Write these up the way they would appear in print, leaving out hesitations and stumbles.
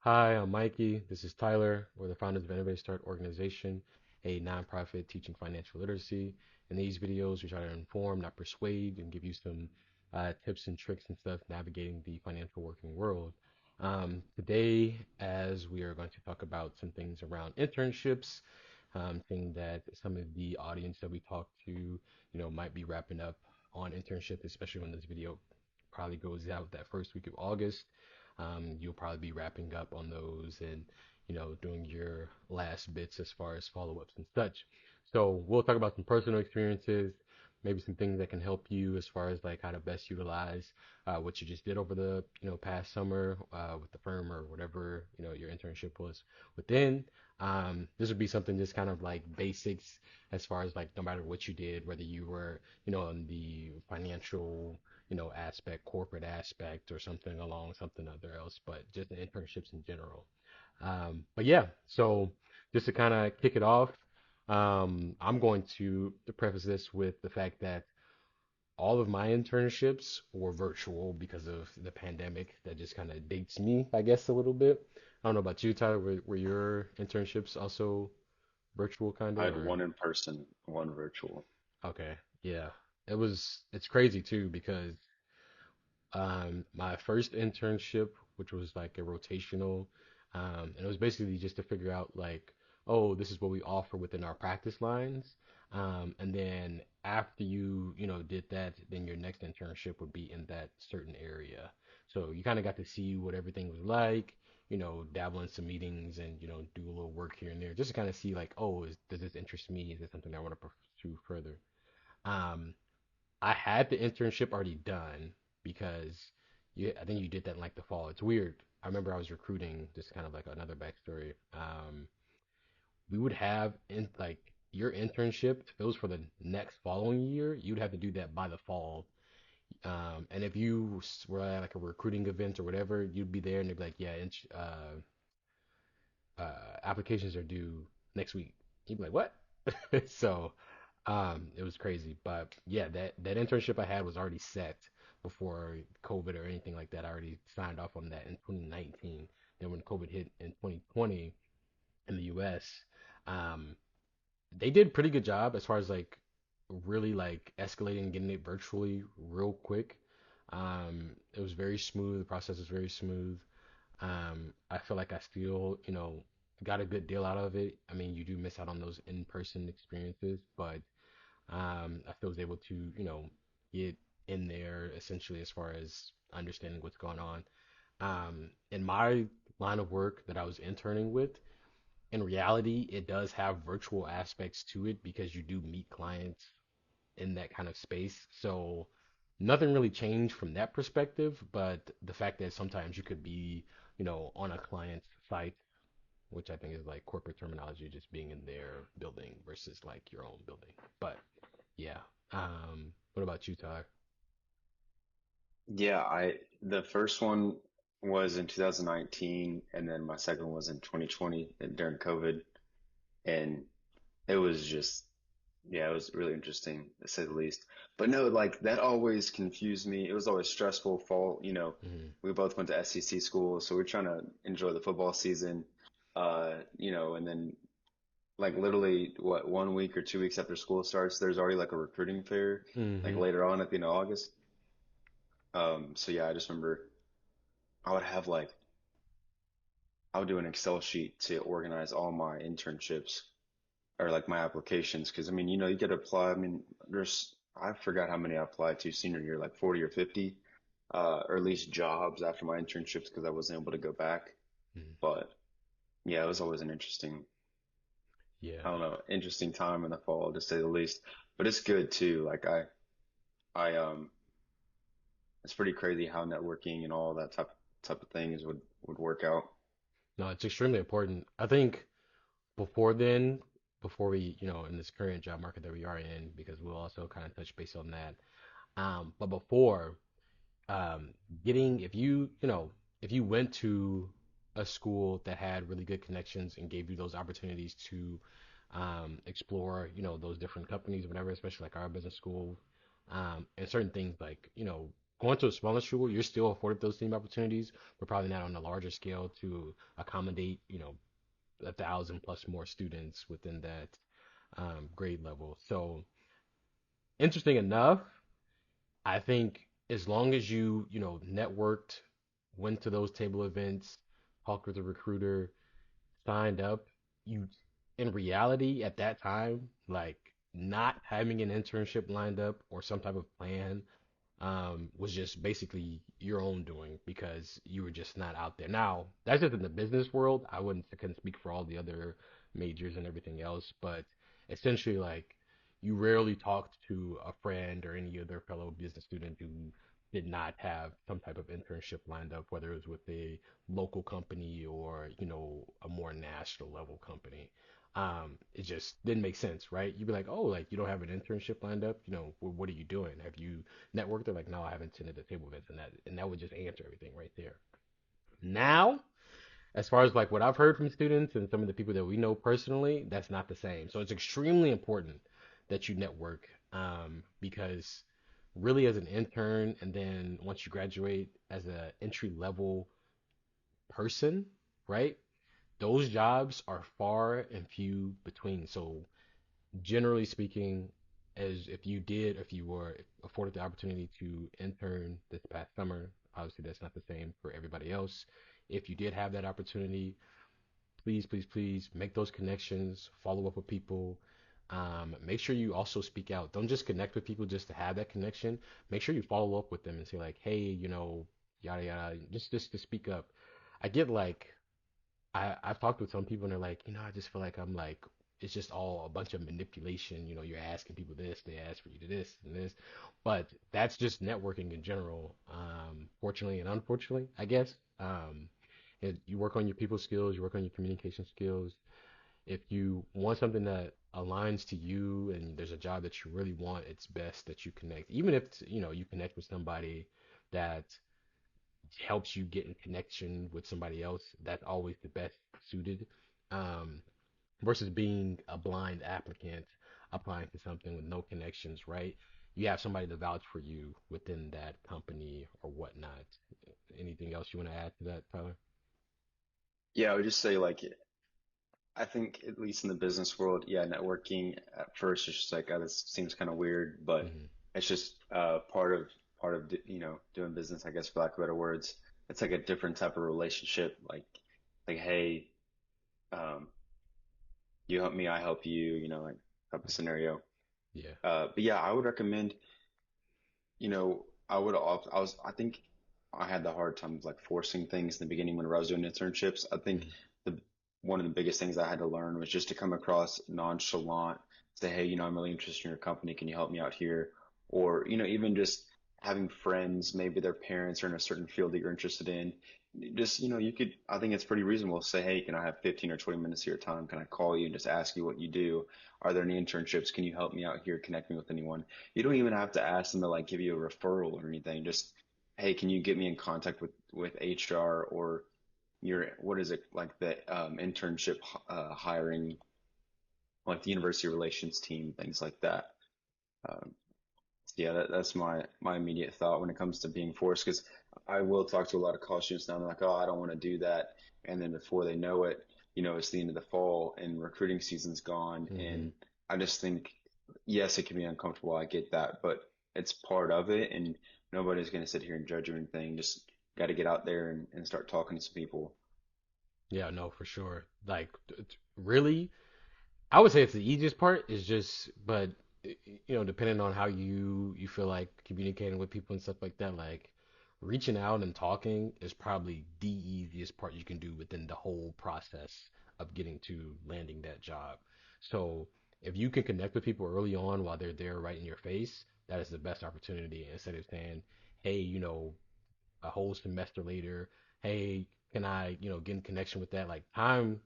Hi, I'm Mikey. This is Tyler. We're the founders of Innovate Start Organization, a nonprofit teaching financial literacy. In these videos, we try to inform, not persuade, and give you some tips and tricks and stuff navigating the financial working world. Today, as we are going to talk about some things around internships, thing that some of the audience that we talk to, might be wrapping up on internships, especially when this video probably goes out that first week of August. You'll probably be wrapping up on those and, doing your last bits as far as follow-ups and such. So we'll talk about some personal experiences, maybe some things that can help you as far as like how to best utilize what you just did over the, past summer with the firm or whatever, your internship was within. This would be something just kind of like basics as far as like no matter what you did, whether you were, in the financial aspect, corporate aspect, or something along something other else, but just the internships in general. But yeah, so just to kind of kick it off, I'm going to preface this with the fact that all of my internships were virtual because of the pandemic. That just kind of dates me, I guess, a little bit. I don't know about you, Tyler. Were your internships also virtual, kind I of, had or? one in person, one virtual. Okay, yeah. It's crazy too because my first internship, which was like a rotational, and it was basically just to figure out like, oh, this is what we offer within our practice lines. And then after did that, then your next internship would be in that certain area. So you kind of got to see what everything was like, dabble in some meetings and, do a little work here and there, just to kind of see like, oh, does this interest me? Is this something I want to pursue further? Um, I had the internship already done because I think you did that in like the fall. It's weird. I remember I was recruiting, just kind of like another backstory. We would have in like your internship, if it was for the next following year, you'd have to do that by the fall. And if you were at like a recruiting event or whatever, you'd be there and they'd be like, yeah, applications are due next week. You'd be like, what? So it was crazy. But yeah, that internship I had was already set before COVID or anything like that. I already signed off on that in 2019. Then when COVID hit in 2020 in the US, um, they did a pretty good job as far as like really like escalating and getting it virtually real quick. It was very smooth. The process was very smooth. I feel like I still, got a good deal out of it. I mean, you do miss out on those in-person experiences, but I still was able to, get in there essentially as far as understanding what's going on. In my line of work that I was interning with, in reality, it does have virtual aspects to it because you do meet clients in that kind of space. So nothing really changed from that perspective, but the fact that sometimes you could be, on a client's site, which I think is like corporate terminology, just being in their building versus like your own building. But yeah. What about you, Tyler? Yeah, the first one was in 2019, and then my second one was in 2020 during COVID, and it was just yeah, it was really interesting to say the least. But no, like that always confused me. It was always stressful. Fall, Hmm. we both went to SEC school, so we're trying to enjoy the football season, and then like literally what 1 week or 2 weeks after school starts, there's already like a recruiting fair, like Hmm. later on at the end of August. So yeah, I just remember I would have like I would do an Excel sheet to organize all my internships or like my applications because I mean, you get to apply. I mean, I forgot how many I applied to senior year, like 40 or 50, or at least jobs after my internships because I wasn't able to go back. Hmm. But yeah, it was always an interesting, I Yeah. don't know, interesting time in the fall to say the least. But it's good too. Like I it's pretty crazy how networking and all that type of things would work out. No, it's extremely important. I think before then, before we, in this current job market that we are in, because we'll also kind of touch base on that. But before, um, if if you went to a school that had really good connections and gave you those opportunities to explore, those different companies, whatever, especially like our business school, and certain things like, going to a smaller school, you're still afforded those same opportunities, but probably not on a larger scale to accommodate, 1,000 plus more students within that grade level. So interesting enough, I think as long as you networked, went to those table events, talked with a recruiter, signed up, you in reality at that time, like not having an internship lined up or some type of plan was just basically your own doing because you were just not out there. Now, that's just in the business world. I couldn't speak for all the other majors and everything else, but essentially, like, you rarely talked to a friend or any other fellow business student who did not have some type of internship lined up, whether it was with a local company or, a more national level company. It just didn't make sense, right? You'd be like, oh, like you don't have an internship lined up, what are you doing? Have you network, they're like, no, I haven't attended the table events, and that would just answer everything right there. Now, as far as like what I've heard from students and some of the people that we know personally, that's not the same. So it's extremely important that you network, because really as an intern and then once you graduate as a entry level person, right? Those jobs are far and few between. So generally speaking, as if you were afforded the opportunity to intern this past summer, obviously that's not the same for everybody else. If you did have that opportunity, please, please, please make those connections, follow up with people. Make sure you also speak out. Don't just connect with people just to have that connection. Make sure you follow up with them and say like, hey, yada yada, just to speak up. I get like I've talked with some people and they're like, I just feel like I'm like it's just all a bunch of manipulation. You're asking people this, they ask for you to this and this, but that's just networking in general. Fortunately and unfortunately, I guess. You work on your people skills, you work on your communication skills. If you want something that aligns to you and there's a job that you really want, it's best that you connect. Even if you connect with somebody that helps you get in connection with somebody else, that's always the best suited. Um, versus being a blind applicant applying to something with no connections, right? You have somebody to vouch for you within that company or whatnot. Anything else you want to add to that, Tyler? Yeah, I would just say like I think at least in the business world, yeah, networking at first is just like, oh, this seems kind of weird, but Hmm. it's just part of doing business, I guess, for lack of better words. It's like a different type of relationship, like hey, um, you help me, I help you, like type of scenario. Yeah. But yeah, I would recommend. I think I had the hard time of like forcing things in the beginning whenever I was doing internships. I think Hmm. the one of the biggest things I had to learn was just to come across nonchalant, say, hey, I'm really interested in your company. Can you help me out here? Or, even just having friends, maybe their parents are in a certain field that you're interested in. Just, I think it's pretty reasonable to say, hey, can I have 15 or 20 minutes of your time? Can I call you and just ask you what you do? Are there any internships? Can you help me out here? Connect me with anyone? You don't even have to ask them to like give you a referral or anything. Just, hey, can you get me in contact with HR or your what is it like the internship hiring, like the university relations team, things like that. Um, yeah, that's my immediate thought when it comes to being forced. Because I will talk to a lot of college students now. And they're like, oh, I don't want to do that, and then before they know it, it's the end of the fall and recruiting season's gone. Hmm. And I just think, yes, it can be uncomfortable. I get that, but it's part of it, and nobody's going to sit here and judge you or anything. Just got to get out there and start talking to some people. Yeah, no, for sure. Like, really, I would say it's the easiest part is just, but depending on how you feel like communicating with people and stuff like that, like reaching out and talking is probably the easiest part you can do within the whole process of getting to landing that job. So if you can connect with people early on while they're there right in your face, that is the best opportunity instead of saying, hey, a whole semester later, hey, can I, get in connection with that? Like time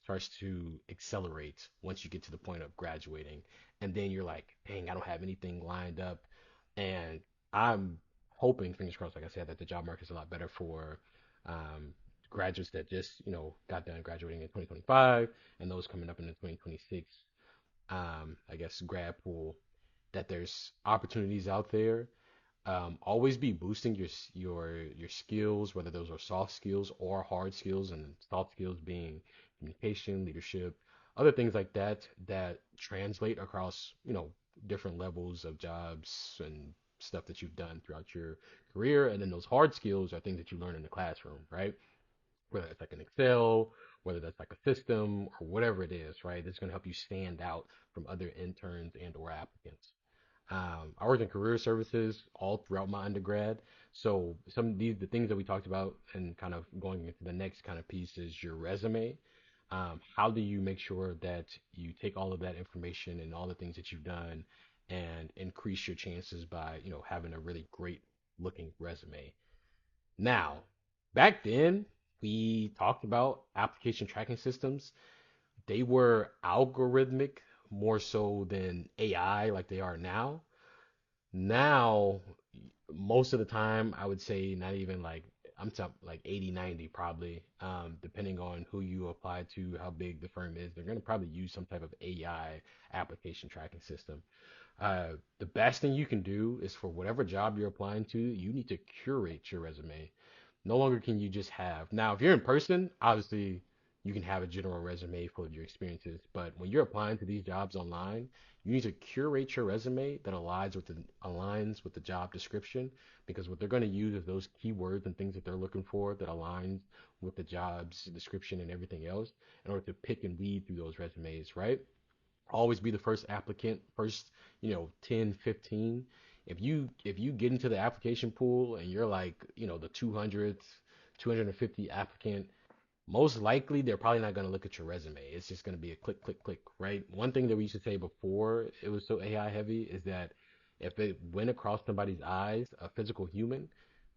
starts to accelerate once you get to the point of graduating. And then you're like, dang, I don't have anything lined up. And I'm hoping, fingers crossed, like I said, that the job market is a lot better for um, graduates that just, got done graduating in 2025 and those coming up in the 2026, I guess, grad pool, that there's opportunities out there, Always be boosting your skills, whether those are soft skills or hard skills, and soft skills being communication, leadership, other things like that that translate across, different levels of jobs and stuff that you've done throughout your career. And then those hard skills are things that you learn in the classroom, right? Whether it's like an Excel, whether that's like a system or whatever it is, right? It's going to help you stand out from other interns and or applicants. I worked in career services all throughout my undergrad. So some of the things that we talked about and kind of going into the next kind of piece is your resume. How do you make sure that you take all of that information and all the things that you've done and increase your chances by, having a really great looking resume? Now, back then, we talked about application tracking systems. They were algorithmic more so than AI like they are now. Now, most of the time, I would say not even like I'm talking like 80, 90 probably, depending on who you apply to, how big the firm is. They're going to probably use some type of AI application tracking system. The best thing you can do is for whatever job you're applying to, you need to curate your resume. No longer can you just have. Now, if you're in person, obviously you can have a general resume full of your experiences. But when you're applying to these jobs online, you need to curate your resume that aligns with the job description because what they're going to use is those keywords and things that they're looking for that aligns with the job's description and everything else in order to pick and weed through those resumes, right? Always be the first applicant, first, 10, 15. If you get into the application pool and you're like, the 200th, 250 applicant, most likely they're probably not going to look at your resume. It's just going to be a click, click, click, right? One thing that we used to say before it was so AI heavy is that if it went across somebody's eyes, a physical human,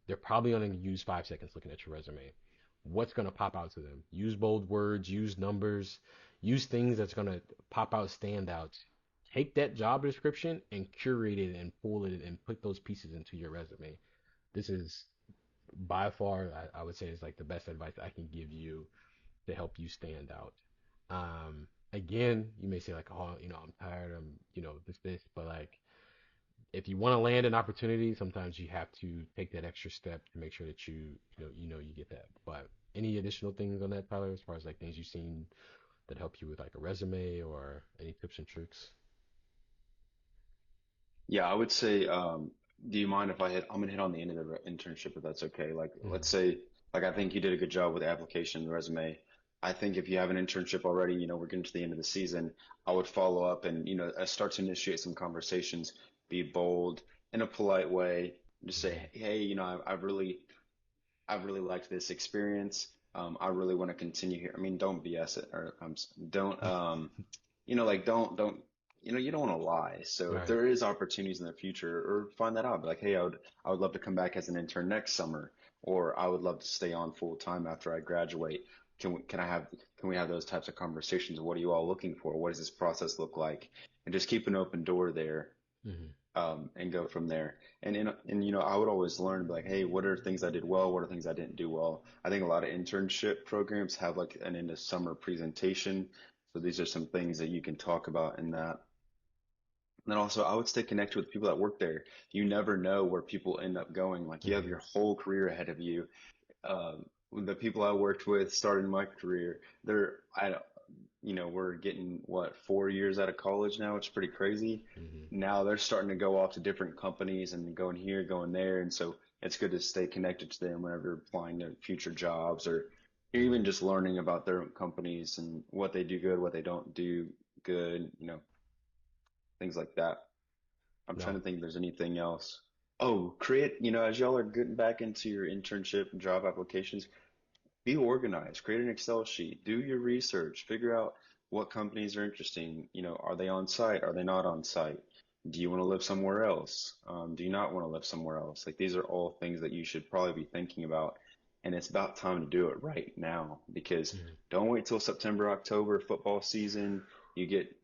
they're probably going to use 5 seconds looking at your resume. What's going to pop out to them? Use bold words, use numbers, use things that's going to pop out standouts. Take that job description and curate it and pull it and put those pieces into your resume. This is by far, I would say, is like the best advice I can give you to help you stand out. Again, you may say like, oh, I'm tired, this, but like if you want to land an opportunity, sometimes you have to take that extra step to make sure that you get that. But any additional things on that, Tyler, as far as like things you've seen that help you with like a resume or any tips and tricks? Yeah, I would say, do you mind if I'm gonna hit on the end of the internship if that's okay. Like, let's Hmm. say, like, I think you did a good job with the application and the resume. I think if you have an internship already, we're getting to the end of the season, I would follow up and, start to initiate some conversations, be bold in a polite way, just Hmm. say, hey, I've really liked this experience. I really want to continue here. I mean, don't BS it or don't like don't you don't want to lie. So if Right. there is opportunities in the future, or find that out, be like, hey, I would love to come back as an intern next summer, or I would love to stay on full time after I graduate. Can we have those types of conversations? What are you all looking for? What does this process look like? And just keep an open door there, Hmm. and go from there. And I would always learn, like, hey, what are things I did well? What are things I didn't do well? I think a lot of internship programs have like an end of summer presentation. So these are some things that you can talk about in that. And then also, I would stay connected with people that work there. You never know where people end up going. Like you have Hmm. your whole career ahead of you. The people I worked with starting my career, we're getting what, 4 years out of college now, which is pretty crazy. Hmm. Now they're starting to go off to different companies and going here, going there. And so it's good to stay connected to them whenever you're applying to future jobs or even Hmm. just learning about their companies and what they do good, what they don't do good, things like that. I'm trying No. to think if there's anything else. Oh, as y'all are getting back into your internship and job applications, be organized, create an Excel sheet, do your research, figure out what companies are interesting. Are they on site? Are they not on site? Do you want to live somewhere else? Do you not want to live somewhere else? Like these are all things that you should probably be thinking about. And it's about time to do it right now because Hmm. don't wait till September, October, football season. You get,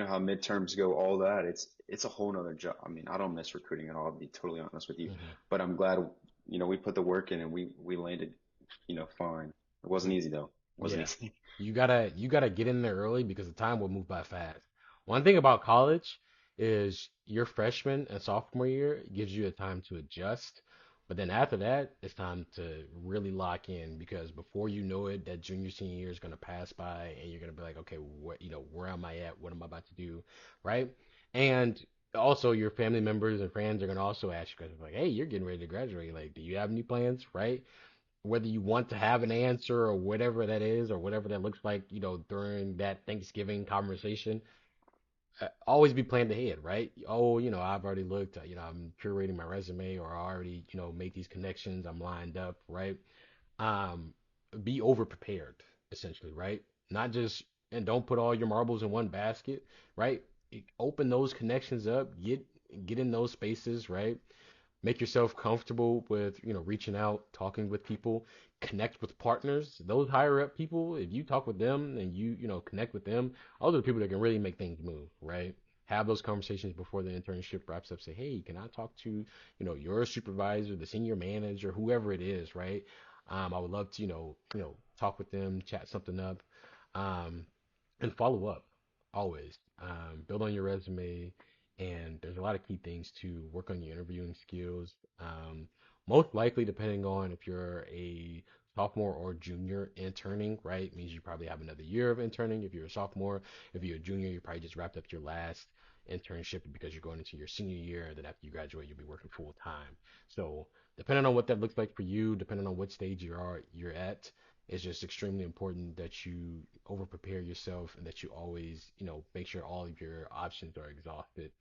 how midterms go, all that. It's a whole nother job. I mean, I don't miss recruiting at all, to be totally honest with you. Hmm. But I'm glad, we put the work in and we landed, fine. It wasn't easy though. It wasn't Yeah. easy. You gotta get in there early because the time will move by fast. One thing about college is your freshman and sophomore year gives you a time to adjust. But then after that, it's time to really lock in because before you know it, that junior senior year is gonna pass by and you're gonna be like, okay, what where am I at? What am I about to do? Right? And also your family members and friends are gonna also ask you questions like, hey, you're getting ready to graduate. Like, do you have any plans? Right? Whether you want to have an answer or whatever that is or whatever that looks like, during that Thanksgiving conversation, always be planned ahead, right? Oh, I've already looked, I'm curating my resume or I already, make these connections, I'm lined up, right? Um, be over prepared, essentially, right? Not just, and don't put all your marbles in one basket, right? Open those connections up, get in those spaces, right? Make yourself comfortable with reaching out, talking with people, connect with partners, those higher up people. If you talk with them and you connect with them, those are the people that can really make things move, right? Have those conversations before the internship wraps up. Say, hey, can I talk to your supervisor, the senior manager, whoever it is, right? I would love to talk with them, chat something up. um, and follow up always. Build on your resume, and there's a lot of key things to work on your interviewing skills. Most likely, depending on if you're a sophomore or junior interning, right, means you probably have another year of interning. If you're a sophomore, if you're a junior, you probably just wrapped up your last internship because you're going into your senior year, and then after you graduate, you'll be working full time. So, depending on what that looks like for you, depending on what stage you're at, it's just extremely important that you over prepare yourself and that you always, make sure all of your options are exhausted.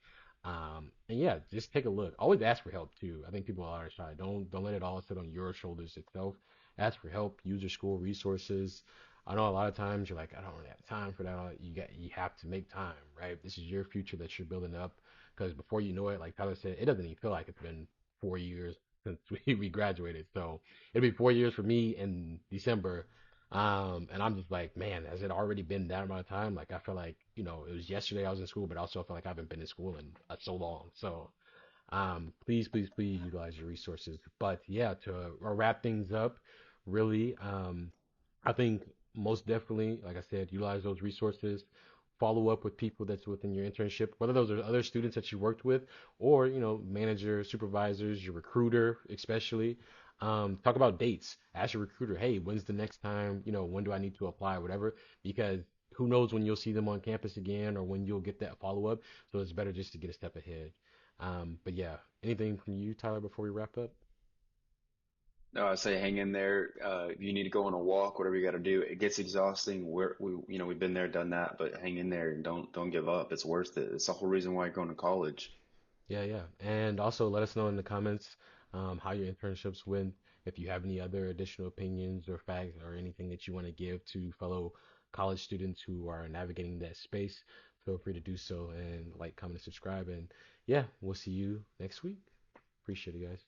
And yeah, just take a look. Always ask for help too. I think people are shy. Don't let it all sit on your shoulders itself. Ask for help. Use your school resources. I know a lot of times you're like, I don't really have time for that. You have to make time, right? This is your future that you're building up. Because before you know it, like Tyler said, it doesn't even feel like it's been 4 years since we graduated. So it'll be 4 years for me in December. And I'm just like, man, has it already been that amount of time? Like, I feel like, it was yesterday I was in school, but also I feel like I haven't been in school in so long. So, please, please, please utilize your resources. But yeah, to wrap things up, really, I think most definitely, like I said, utilize those resources. Follow up with people that's within your internship, whether those are other students that you worked with or, manager, supervisors, your recruiter, especially. Talk about dates. Ask your recruiter, hey, when's the next time, when do I need to apply, whatever, because who knows when you'll see them on campus again or when you'll get that follow up. So it's better just to get a step ahead. But yeah, anything from you, Tyler, before we wrap up? No, I say hang in there. If you need to go on a walk, whatever you got to do. It gets exhausting. We've been there, done that, but hang in there and don't give up. It's worth it. It's the whole reason why you're going to college. Yeah, yeah. And also let us know in the comments how your internships went. If you have any other additional opinions or facts or anything that you want to give to fellow college students who are navigating that space, feel free to do so and like, comment, and subscribe. And yeah, we'll see you next week. Appreciate it, guys.